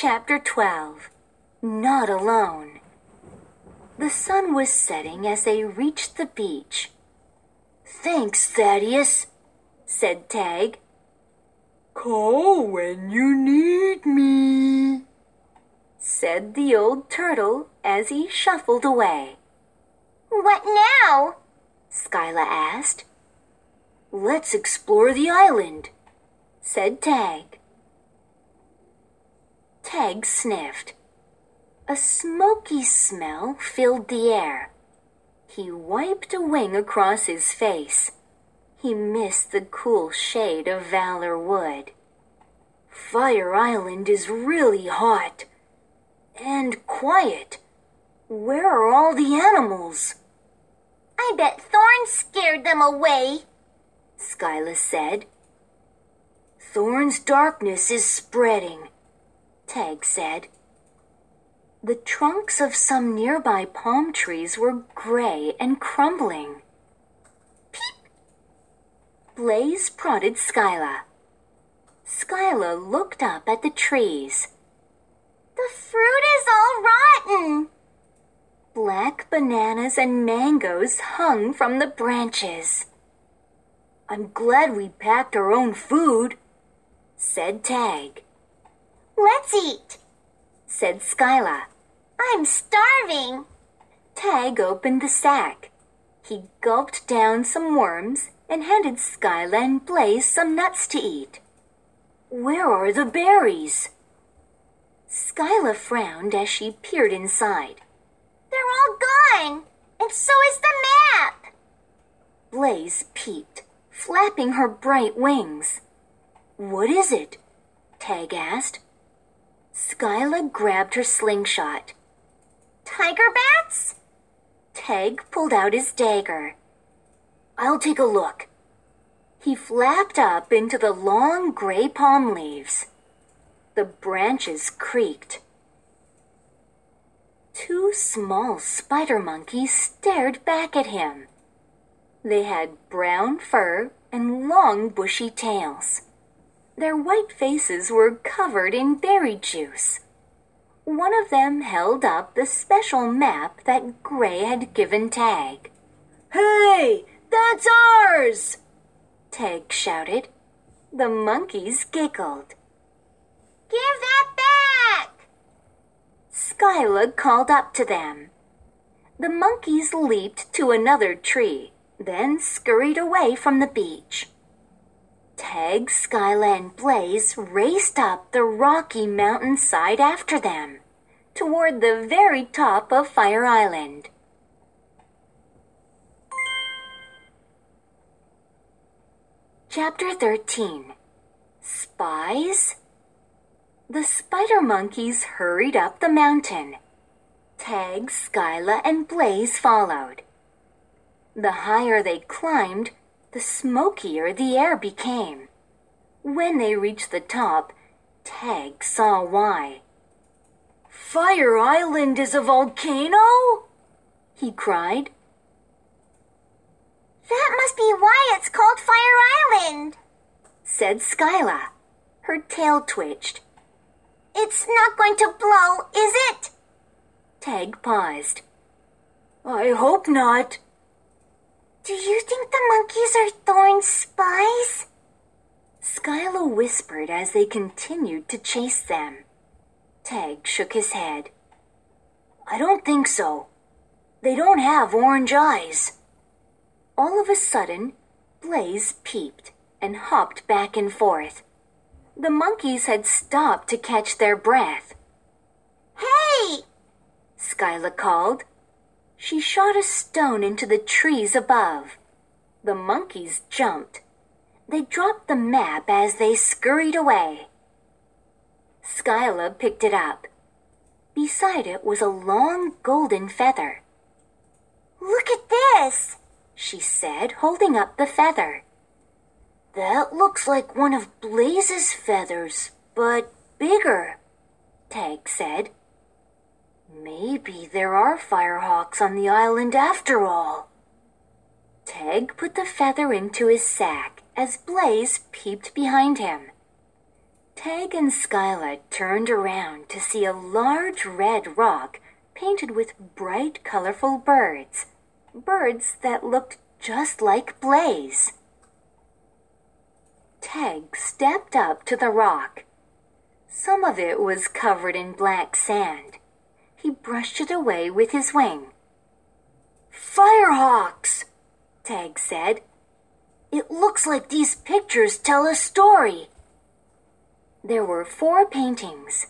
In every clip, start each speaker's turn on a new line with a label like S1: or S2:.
S1: Chapter 12. Not Alone. The sun was setting as they reached the beach. "Thanks, Thaddeus," said Tag. "Call when you need me," said the old turtle as he shuffled away.
S2: "What now?"
S1: Skyla asked. "Let's explore the island," said Tag. Tag sniffed. A smoky smell filled the air. He wiped a wing across his face. He missed the cool shade of Valor Wood. Fire Island is really hot. And quiet. Where are all the animals?
S2: "I bet Thorn scared them away,"
S1: Skyla said. "Thorn's darkness is spreading," Tag said. The trunks of some nearby palm trees were gray and crumbling.
S2: "Peep!"
S1: Blaze prodded Skyla. Skyla looked up at the trees.
S2: "The fruit is all rotten."
S1: Black bananas and mangoes hung from the branches. "I'm glad we packed our own food," said Tag.
S2: "Let's eat,"
S1: said Skyla.
S2: "I'm starving."
S1: Tag opened the sack. He gulped down some worms and handed Skyla and Blaze some nuts to eat. "Where are the berries?" Skyla frowned as she peered inside.
S2: "They're all gone, and so is the map."
S1: Blaze peeped, flapping her bright wings. "What is it?" Tag asked. Skyla grabbed her slingshot.
S2: "Tiger bats?"
S1: Tag pulled out his dagger. "I'll take a look." He flapped up into the long gray palm leaves. The branches creaked. Two small spider monkeys stared back at him. They had brown fur and long bushy tails. Their white faces were covered in berry juice. One of them held up the special map that Gray had given Tag. "Hey, that's ours!" Tag shouted. The monkeys giggled.
S2: "Give that back!"
S1: Skyla called up to them. The monkeys leaped to another tree, then scurried away from the beach. Tag, Skyla, and Blaze raced up the rocky mountainside after them, toward the very top of Fire Island. Chapter 13. Spies? The spider monkeys hurried up the mountain. Tag, Skyla, and Blaze followed. The higher they climbed, the smokier the air became. When they reached the top, Tag saw why. "Fire Island is a volcano?" he cried.
S2: "That must be why it's called Fire Island,"
S1: said Skyla. Her tail twitched.
S2: "It's not going to blow, is it?"
S1: Tag paused. "I hope not."
S2: "Do you think the monkeys are Thorn's spies?"
S1: Skyla whispered as they continued to chase them. Tag shook his head. "I don't think so. They don't have orange eyes." All of a sudden, Blaze peeped and hopped back and forth. The monkeys had stopped to catch their breath.
S2: "Hey!"
S1: Skyla called. She shot a stone into the trees above. The monkeys jumped. They dropped the map as they scurried away. Skyla picked it up. Beside it was a long golden feather.
S2: "Look at this,"
S1: she said, holding up the feather. "That looks like one of Blaze's feathers, but bigger," Tag said. "Maybe there are firehawks on the island after all." Tag put the feather into his sack as Blaze peeped behind him. Tag and Skyla turned around to see a large red rock painted with bright, colorful birds. Birds that looked just like Blaze. Tag stepped up to the rock. Some of it was covered in black sand. He brushed it away with his wing. "Firehawks!" Tag said. "It looks like these pictures tell a story." There were 4 paintings.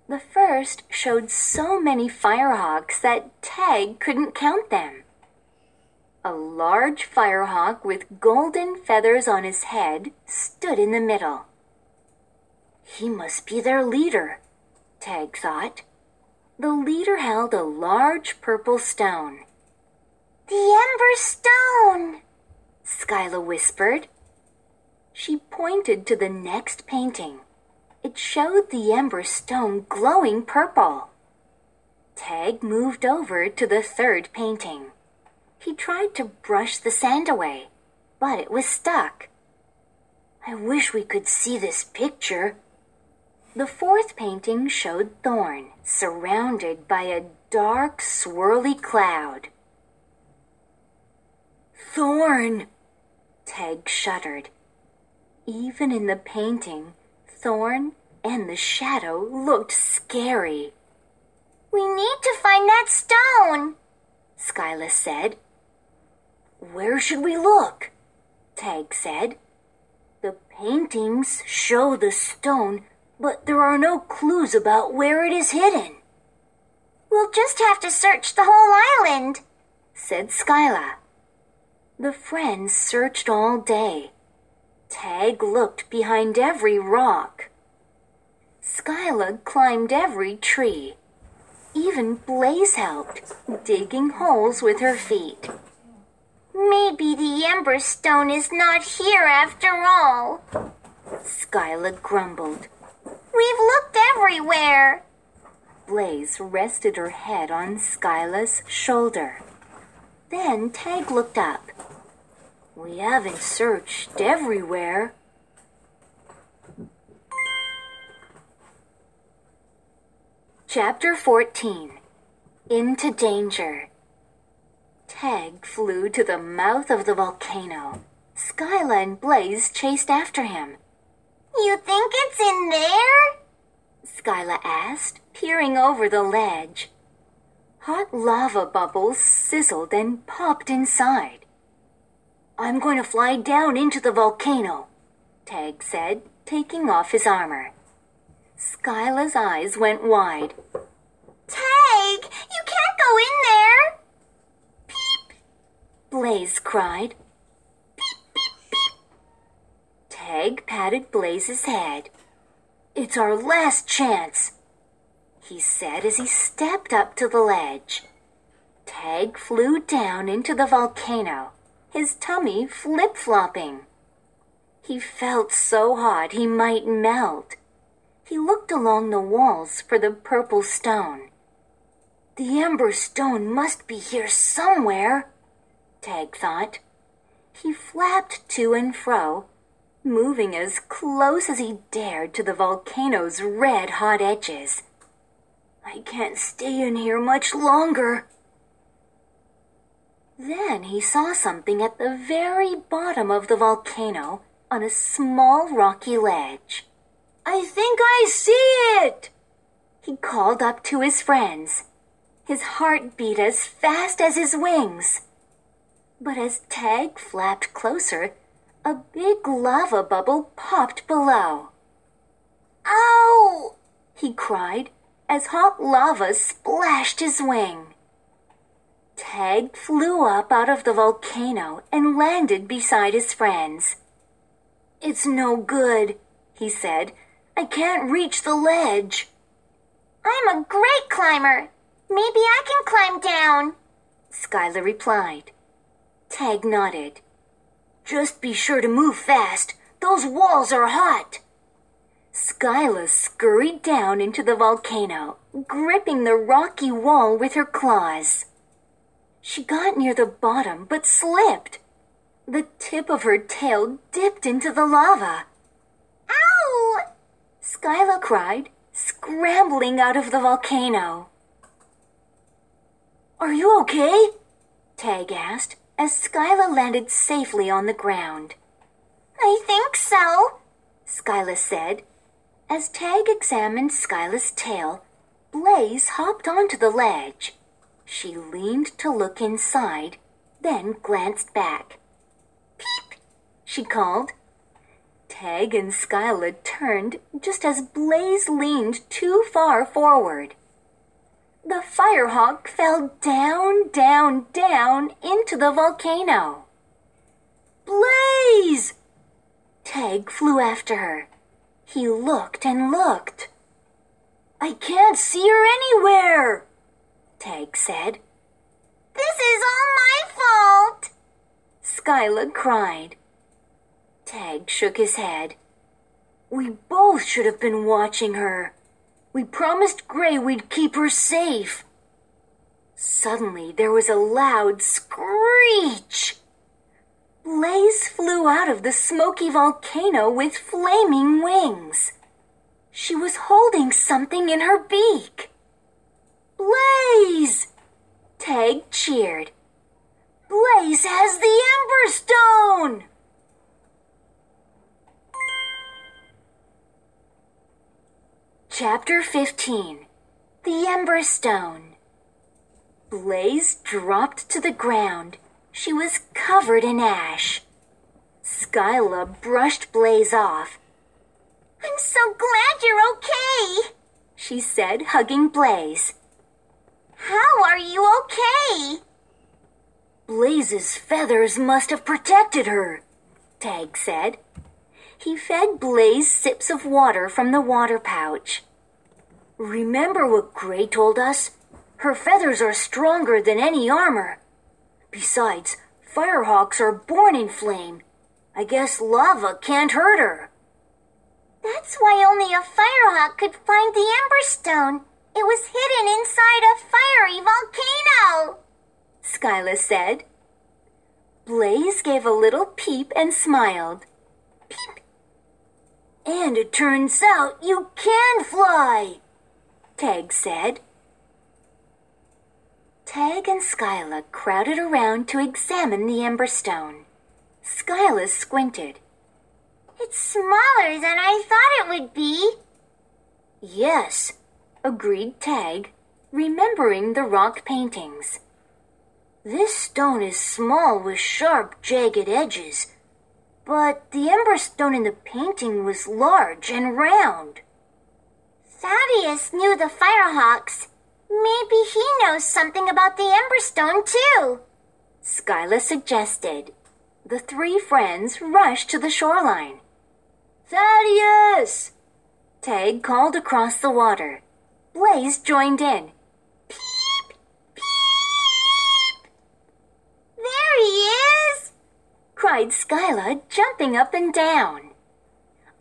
S1: The first showed so many firehawks that Tag couldn't count them. A large firehawk with golden feathers on his head stood in the middle. He must be their leader, Tag thought. The leader held a large purple stone.
S2: "The Ember Stone,"
S1: Skyla whispered. She pointed to the next painting. It showed the Ember Stone glowing purple. Tag moved over to the 3rd painting. He tried to brush the sand away, but it was stuck. "I wish we could see this picture." The 4th painting showed Thorn, surrounded by a dark, swirly cloud. "Thorn!" Tag shuddered. Even in the painting, Thorn and the shadow looked scary.
S2: "We need to find that stone,"
S1: Skyla said. "Where should we look?" Tag said. "The paintings show the stone, but there are no clues about where it is hidden."
S2: "We'll just have to search the whole island,"
S1: said Skyla. The friends searched all day. Tag looked behind every rock. Skyla climbed every tree. Even Blaze helped, digging holes with her feet.
S2: "Maybe the Ember Stone is not here after all,"
S1: Skyla grumbled.
S2: "We've looked everywhere."
S1: Blaze rested her head on Skyla's shoulder. Then Tag looked up. "We haven't searched everywhere." Chapter 14. Into Danger. Tag flew to the mouth of the volcano. Skyla and Blaze chased after him.
S2: "You think it's in there?"
S1: Skyla asked, peering over the ledge. Hot lava bubbles sizzled and popped inside. "I'm going to fly down into the volcano," Tag said, taking off his armor. Skyla's eyes went wide.
S2: "Tag, you can't go in there!"
S1: "Peep!" Blaze cried. "Peep, peep, peep!" Tag patted Blaze's head. "It's our last chance," he said as he stepped up to the ledge. Tag flew down into the volcano, his tummy flip-flopping. He felt so hot he might melt. He looked along the walls for the purple stone. "The Ember Stone must be here somewhere," Tag thought. He flapped to and fro, moving as close as he dared to the volcano's red-hot edges. "I can't stay in here much longer." Then he saw something at the very bottom of the volcano on a small rocky ledge. "I think I see it!" He called up to his friends. His heart beat as fast as his wings. But as Tag flapped closer, a big lava bubble popped below. "Ow!" he cried as hot lava splashed his wing. Tag flew up out of the volcano and landed beside his friends. "It's no good," he said. "I can't reach the ledge."
S2: "I'm a great climber. Maybe I can climb down,"
S1: Skyla replied. Tag nodded. "Just be sure to move fast. Those walls are hot." Skyla scurried down into the volcano, gripping the rocky wall with her claws. She got near the bottom but slipped. The tip of her tail dipped into the lava.
S2: "Ow!"
S1: Skyla cried, scrambling out of the volcano. "Are you okay?" Tag asked as Skyla landed safely on the ground.
S2: "I think so,"
S1: Skyla said. As Tag examined Skyla's tail, Blaze hopped onto the ledge. She leaned to look inside, then glanced back. "Peep!" she called. Tag and Skyla turned just as Blaze leaned too far forward. The Firehawk fell down, down, down into the volcano. "Blaze!" Tag flew after her. He looked and looked. "I can't see her anywhere," Tag said.
S2: "This is all my fault,"
S1: Skyla cried. Tag shook his head. "We both should have been watching her. We promised Gray we'd keep her safe." Suddenly there was a loud screech. Blaze flew out of the smoky volcano with flaming wings. She was holding something in her beak. "Blaze!" Tag cheered. "Blaze has the Ember Stone!" Chapter 15. The Ember Stone. Blaze dropped to the ground. She was covered in ash. Skyla brushed Blaze off.
S2: "I'm so glad you're okay,"
S1: she said, hugging Blaze.
S2: "How are you okay?"
S1: "Blaze's feathers must have protected her," Tag said. He fed Blaze sips of water from the water pouch. "Remember what Gray told us? Her feathers are stronger than any armor. Besides, Firehawks are born in flame. I guess lava can't hurt her."
S2: "That's why only a Firehawk could find the Ember Stone. It was hidden inside a fiery volcano,"
S1: Skyla said. Blaze gave a little peep and smiled. "Peep! And it turns out you can fly," Tag said. Tag and Skyla crowded around to examine the Ember Stone. Skyla squinted.
S2: "It's smaller than I thought it would be."
S1: "Yes," agreed Tag, remembering the rock paintings. "This stone is small with sharp, jagged edges, but the Ember Stone in the painting was large and round."
S2: "Thaddeus knew the Firehawks. Maybe he knows something about the Ember Stone, too,"
S1: Skyla suggested. The three friends rushed to the shoreline. "Thaddeus!" Tag called across the water. Blaze joined in.
S2: "Peep! Peep! There he is!"
S1: cried Skyla, jumping up and down.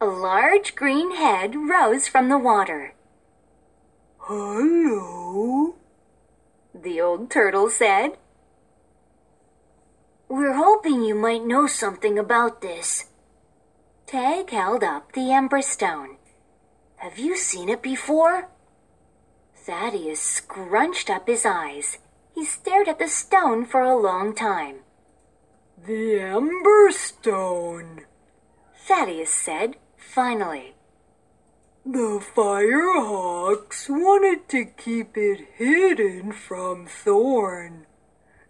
S1: A large green head rose from the water. "Hello," the old turtle said. "We're hoping you might know something about this." Tag held up the Ember Stone. "Have you seen it before?" Thaddeus scrunched up his eyes. He stared at the stone for a long time. "The Ember Stone," Thaddeus said, finally. "The Firehawks wanted to keep it hidden from Thorn.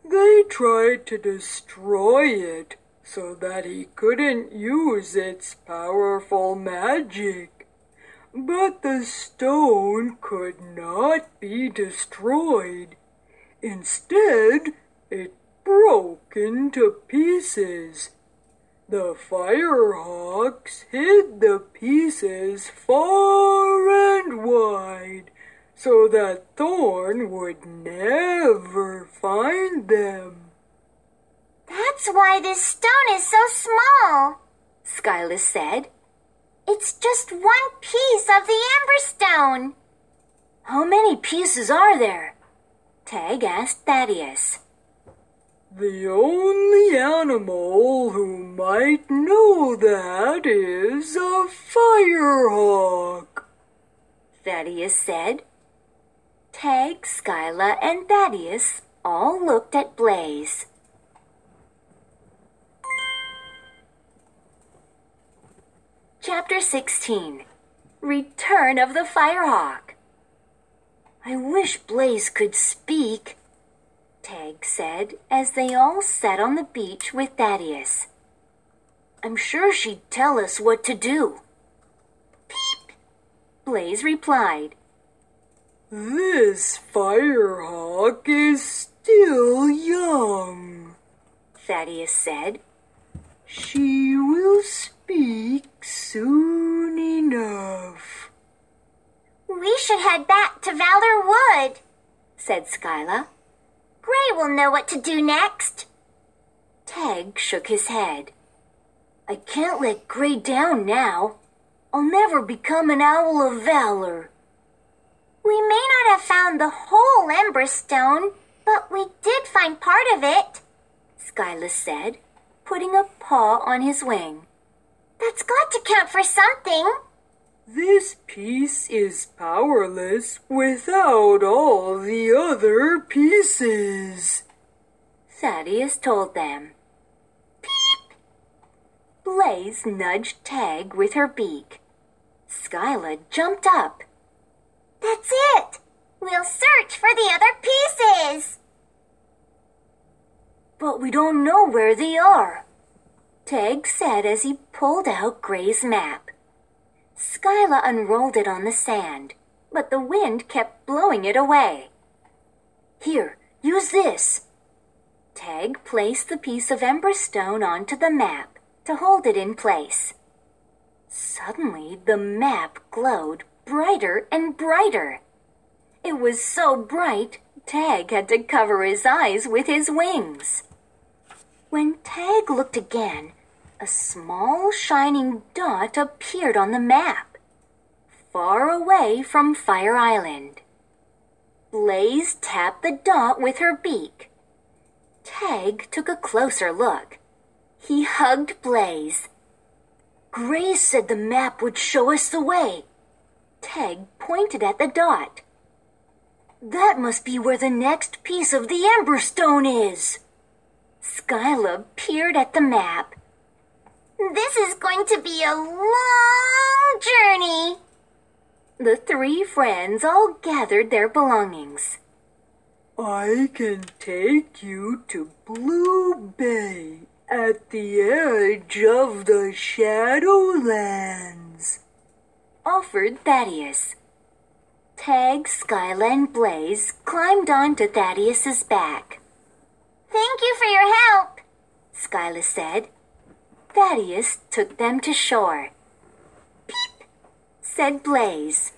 S1: They tried to destroy it so that he couldn't use its powerful magic. But the stone could not be destroyed. Instead, it broke into pieces. The Firehawks hid the pieces far and wide so that Thorn would never find them."
S2: "That's why this stone is so small,"
S1: Skyla said.
S2: "It's just one piece of the Ember Stone."
S1: "How many pieces are there?" Tag asked Thaddeus. "The only animal who might know that is a Firehawk," Thaddeus said. Tag, Skyla, and Thaddeus all looked at Blaze. Chapter 16. Return of the Firehawk. I wish Blaze could speak, Tag said as they all sat on the beach with Thaddeus. I'm sure she'd tell us what to do. Peep, Blaze replied. This Firehawk is still young, Thaddeus said. She will speak soon enough.
S2: We should head back to Valor Wood,
S1: said Skyla.
S2: Gray will know what to do next.
S1: Tag shook his head. I can't let Gray down now. I'll never become an Owl of Valor.
S2: We may not have found the whole Ember Stone, but we did find part of it,
S1: Skyla said, putting a paw on his wing.
S2: That's got to count for something.
S3: This piece is powerless without all the other pieces,
S1: Thaddeus told them.
S2: Peep!
S1: Blaze nudged Tag with her beak. Skyla jumped up.
S2: That's it! We'll search for the other pieces!
S1: But we don't know where they are, Tag said as he pulled out Gray's map. Skyla unrolled it on the sand, but the wind kept blowing it away. Here, use this. Tag placed the piece of Ember Stone onto the map to hold it in place. Suddenly, the map glowed brighter and brighter. It was so bright, Tag had to cover his eyes with his wings. When Tag looked again, a small shining dot appeared on the map, far away from Fire Island. Blaze tapped the dot with her beak. Tag took a closer look. He hugged Blaze. Gray said the map would show us the way. Tag pointed at the dot. That must be where the next piece of the Ember Stone is. Skyla peered at the map.
S2: This is going to be a long journey.
S1: The three friends all gathered their belongings.
S3: I can take you to Blue Bay at the edge of the Shadowlands,
S1: offered Thaddeus. Tag, Skyla, and Blaze climbed onto Thaddeus's back.
S2: Thank you for your help,
S1: Skyla said. Thaddeus took them to shore. Peep, said Blaze.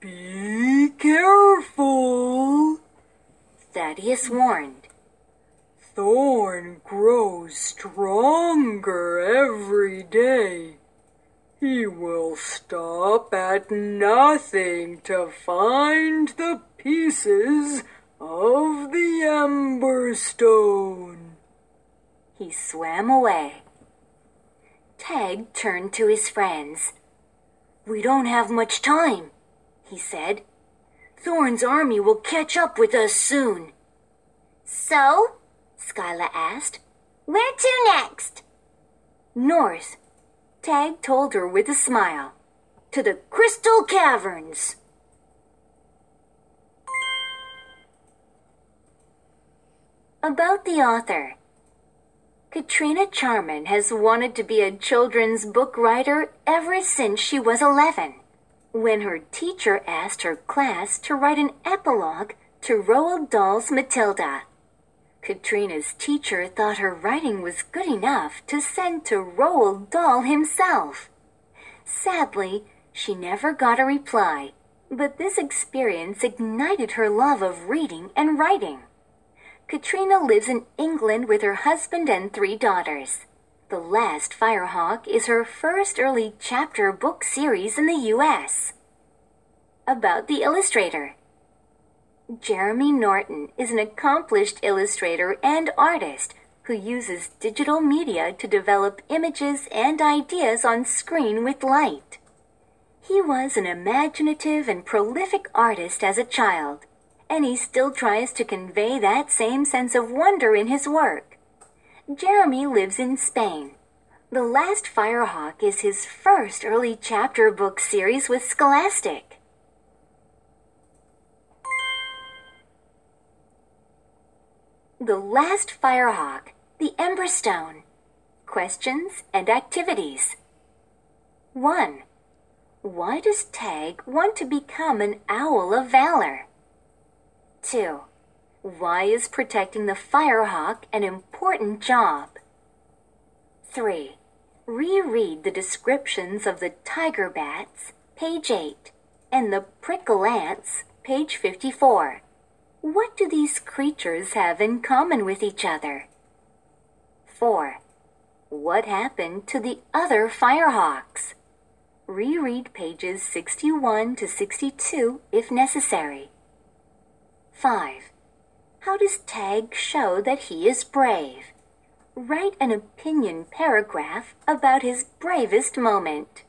S3: Be careful,
S1: Thaddeus warned.
S3: Thorn grows stronger every day. He will stop at nothing to find the pieces of the Ember Stone.
S1: He swam away. Tag turned to his friends. We don't have much time, he said. Thorn's army will catch up with us soon.
S2: So?
S1: Skyla asked.
S2: Where to next?
S1: North, Tag told her with a smile. To the Crystal Caverns. About the author. Katrina Charman has wanted to be a children's book writer ever since she was 11, when her teacher asked her class to write an epilogue to Roald Dahl's Matilda. Katrina's teacher thought her writing was good enough to send to Roald Dahl himself. Sadly, she never got a reply, but this experience ignited her love of reading and writing. Katrina lives in England with her husband and 3 daughters. The Last Firehawk is her first early chapter book series in the U.S. About the illustrator. Jeremy Norton is an accomplished illustrator and artist who uses digital media to develop images and ideas on screen with light. He was an imaginative and prolific artist as a child, and he still tries to convey that same sense of wonder in his work. Jeremy lives in Spain. The Last Firehawk is his first early chapter book series with Scholastic. The Last Firehawk, the Ember Stone. Questions and activities. 1. Why does Tag want to become an Owl of Valor? 2. Why is protecting the Firehawk an important job? 3. Reread the descriptions of the tiger bats, page 8, and the prickle ants, page 54. What do these creatures have in common with each other? 4. What happened to the other Firehawks? Reread pages 61 to 62 if necessary. 5. How does Tag show that he is brave? Write an opinion paragraph about his bravest moment.